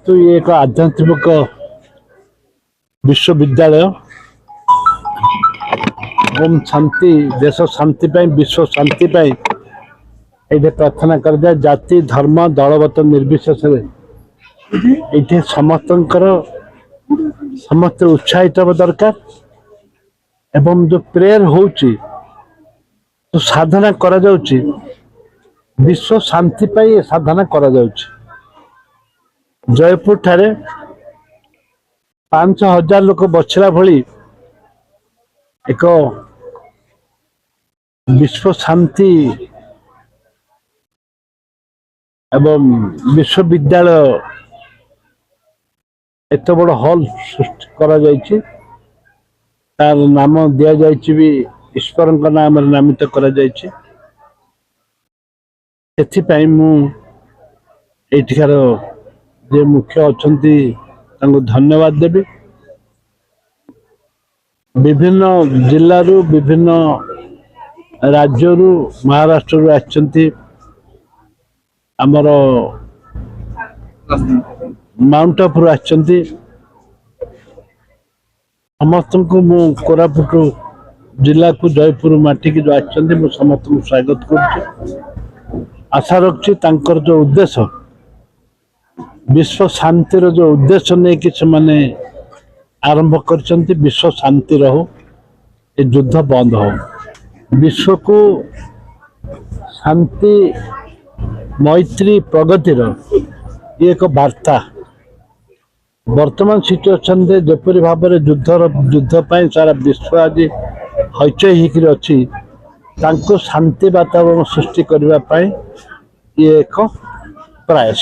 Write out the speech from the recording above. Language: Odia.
ଯେହେତୁ ଇଏ ଏକ ଆଧ୍ୟାତ୍ମିକ ବିଶ୍ୱବିଦ୍ୟାଳୟ ଏବଂ ଶାନ୍ତି ଦେଶ ଶାନ୍ତି ପାଇଁ ବିଶ୍ୱ ଶାନ୍ତି ପାଇଁ ଏଇଠି ପ୍ରାର୍ଥନା କରାଯାଏ। ଜାତି ଧର୍ମ ଦଳଗତ ନିର୍ବିଶେଷରେ ଏଇଠି ସମସ୍ତେ ଉତ୍ସାହିତ ହେବା ଦରକାର ଏବଂ ଯୋଉ ପ୍ରେୟର ହଉଛି ଯୋଉ ସାଧନା କରାଯାଉଛି ବିଶ୍ୱ ଶାନ୍ତି ପାଇଁ ଏ ସାଧନା କରାଯାଉଛି। ଜୟପୁର ଠାରେ 5,000 ଲୋକ ବସିଲା ଭଳି ଏକ ବିଶ୍ୱ ଶାନ୍ତି ଏବଂ ବିଶ୍ୱବିଦ୍ୟାଳୟ ଏତେ ବଡ଼ ହଲ୍ ସୃଷ୍ଟି କରାଯାଇଛି। ତାର ନାମ ଦିଆଯାଇଛି ବି ଈଶ୍ୱରଙ୍କ ନାମରେ ନାମିତ କରାଯାଇଛି। ସେଥିପାଇଁ ମୁଁ ଏଇଠିକାର ଯେ ମୁଖ୍ୟ ଅଛନ୍ତି ତାଙ୍କୁ ଧନ୍ୟବାଦ ଦେବି। ବିଭିନ୍ନ ଜିଲ୍ଲାରୁ ବିଭିନ୍ନ ରାଜ୍ୟରୁ ମହାରାଷ୍ଟ୍ରରୁ ଆସିଛନ୍ତି ଆମର ମାଉଣ୍ଟ ଆପୁରୁ ଆସିଛନ୍ତି। ସମସ୍ତଙ୍କୁ ମୁଁ କୋରାପୁଟ ଜିଲ୍ଲାକୁ ଜୟପୁର ମାଟିକି ଯୋଉ ଆସିଛନ୍ତି ମୁଁ ସମସ୍ତଙ୍କୁ ସ୍ୱାଗତ କରୁଛି। ଆଶା ରଖୁଛି ତାଙ୍କର ଯୋଉ ଉଦ୍ଦେଶ୍ୟ ବିଶ୍ୱ ଶାନ୍ତିର ଯୋଉ ଉଦ୍ଦେଶ୍ୟ ନେଇକି ସେମାନେ ଆରମ୍ଭ କରିଛନ୍ତି ବିଶ୍ୱ ଶାନ୍ତି ରହୁ ଏ ଯୁଦ୍ଧ ବନ୍ଦ ହଉ ବିଶ୍ୱକୁ ଶାନ୍ତି ମୈତ୍ରୀ ପ୍ରଗତିର ଇଏ ଏକ ବାର୍ତ୍ତା। ବର୍ତ୍ତମାନ ସିଚୁଏସନରେ ଯେପରି ଭାବରେ ଯୁଦ୍ଧ ପାଇଁ ସାରା ବିଶ୍ୱ ଆଜି ହଇଚଇ ହେଇକିରି ଅଛି ତାଙ୍କୁ ଶାନ୍ତି ବାତାବରଣ ସୃଷ୍ଟି କରିବା ପାଇଁ ଇଏ ଏକ ପ୍ରୟାସ।